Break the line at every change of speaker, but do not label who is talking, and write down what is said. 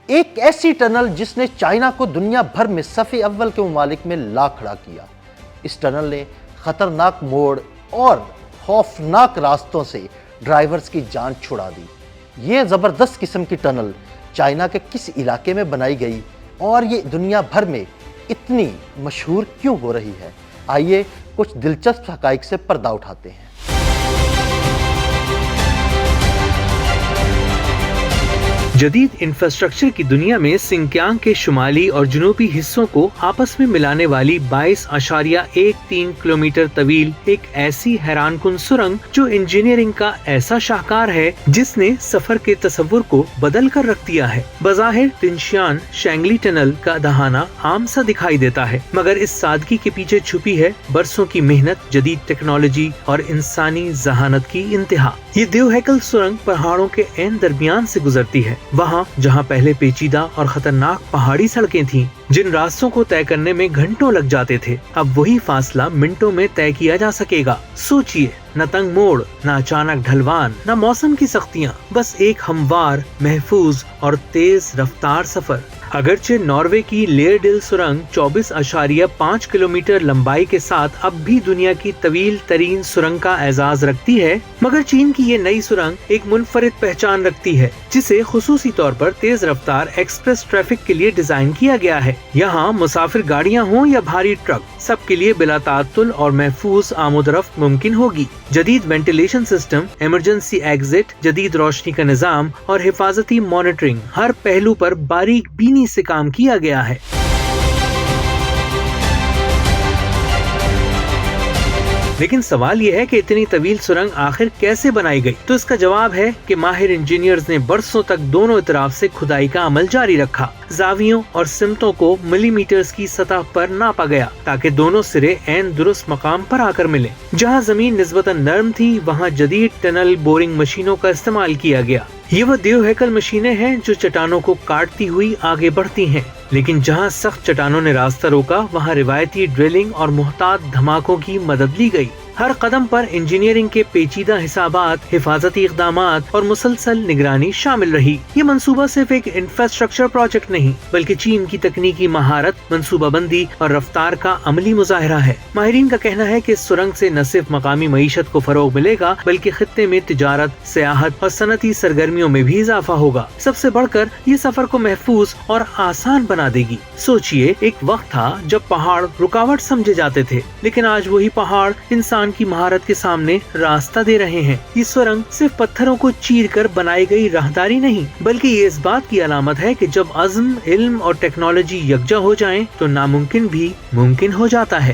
ایک ایسی ٹنل جس نے چائنا کو دنیا بھر میں صف اول کے ممالک میں لا کھڑا کیا۔ اس ٹنل نے خطرناک موڑ اور خوفناک راستوں سے ڈرائیورز کی جان چھڑا دی۔ یہ زبردست قسم کی ٹنل چائنا کے کس علاقے میں بنائی گئی اور یہ دنیا بھر میں اتنی مشہور کیوں ہو رہی ہے؟ آئیے کچھ دلچسپ حقائق سے پردہ اٹھاتے ہیں۔
جدید انفراسٹرکچر کی دنیا میں سنکیانگ کے شمالی اور جنوبی حصوں کو آپس میں ملانے والی 22.13 کلومیٹر طویل ایک ایسی حیران کن سرنگ جو انجینئرنگ کا ایسا شاہکار ہے جس نے سفر کے تصور کو بدل کر رکھ دیا ہے۔ بظاہر تنشیان شینگلی ٹنل کا دہانہ عام سا دکھائی دیتا ہے، مگر اس سادگی کے پیچھے چھپی ہے برسوں کی محنت، جدید ٹیکنالوجی اور انسانی ذہانت کی انتہا۔ یہ دیو ہیکل سرنگ پہاڑوں کے عین درمیان سے گزرتی ہے، وہاں جہاں پہلے پیچیدہ اور خطرناک پہاڑی سڑکیں تھیں جن راستوں کو طے کرنے میں گھنٹوں لگ جاتے تھے، اب وہی فاصلہ منٹوں میں طے کیا جا سکے گا۔ سوچئے، نہ تنگ موڑ، نہ اچانک ڈھلوان، نہ موسم کی سختیاں، بس ایک ہموار، محفوظ اور تیز رفتار سفر۔ اگرچہ ناروے کی لیئرڈل سرنگ 24.5 کلومیٹر لمبائی کے ساتھ اب بھی دنیا کی طویل ترین سرنگ کا اعزاز رکھتی ہے، مگر چین کی یہ نئی سرنگ ایک منفرد پہچان رکھتی ہے جسے خصوصی طور پر تیز رفتار ایکسپریس ٹریفک کے لیے ڈیزائن کیا گیا ہے۔ یہاں مسافر گاڑیاں ہوں یا بھاری ٹرک، سب کے لیے بلا تعطل اور محفوظ آمد و رفت ممکن ہوگی۔ جدید وینٹیلیشن سسٹم، ایمرجنسی ایگزٹ، جدید روشنی کا نظام اور حفاظتی مانیٹرنگ، ہر پہلو پر باریک بینی سے کام کیا گیا ہے۔ لیکن سوال یہ ہے کہ اتنی طویل سرنگ آخر کیسے بنائی گئی؟ تو اس کا جواب ہے کہ ماہر انجینئرز نے برسوں تک دونوں اطراف سے کھدائی کا عمل جاری رکھا۔ زاویوں اور سمتوں کو ملی میٹرز کی سطح پر ناپا گیا تاکہ دونوں سرے عین درست مقام پر آ کر ملیں۔ جہاں زمین نسبتاً نرم تھی وہاں جدید ٹنل بورنگ مشینوں کا استعمال کیا گیا۔ یہ وہ دیو ہیکل مشینیں ہیں جو چٹانوں کو کاٹتی ہوئی آگے بڑھتی ہیں، لیکن جہاں سخت چٹانوں نے راستہ روکا وہاں روایتی ڈرلنگ اور محتاط دھماکوں کی مدد لی گئی۔ ہر قدم پر انجینئرنگ کے پیچیدہ حسابات، حفاظتی اقدامات اور مسلسل نگرانی شامل رہی۔ یہ منصوبہ صرف ایک انفراسٹرکچر پروجیکٹ نہیں بلکہ چین کی تکنیکی مہارت، منصوبہ بندی اور رفتار کا عملی مظاہرہ ہے۔ ماہرین کا کہنا ہے کہ اس سرنگ سے نہ صرف مقامی معیشت کو فروغ ملے گا بلکہ خطے میں تجارت، سیاحت اور صنعتی سرگرمیوں میں بھی اضافہ ہوگا۔ سب سے بڑھ کر یہ سفر کو محفوظ اور آسان بنا دے گی۔ سوچئے، ایک وقت تھا جب پہاڑ رکاوٹ سمجھے جاتے تھے، لیکن آج وہی پہاڑ انسان کی مہارت کے سامنے راستہ دے رہے ہیں۔ یہ سرنگ صرف پتھروں کو چیر کر بنائی گئی راہداری نہیں بلکہ یہ اس بات کی علامت ہے کہ جب عزم، علم اور ٹیکنالوجی یکجا ہو جائیں تو ناممکن بھی ممکن ہو جاتا ہے۔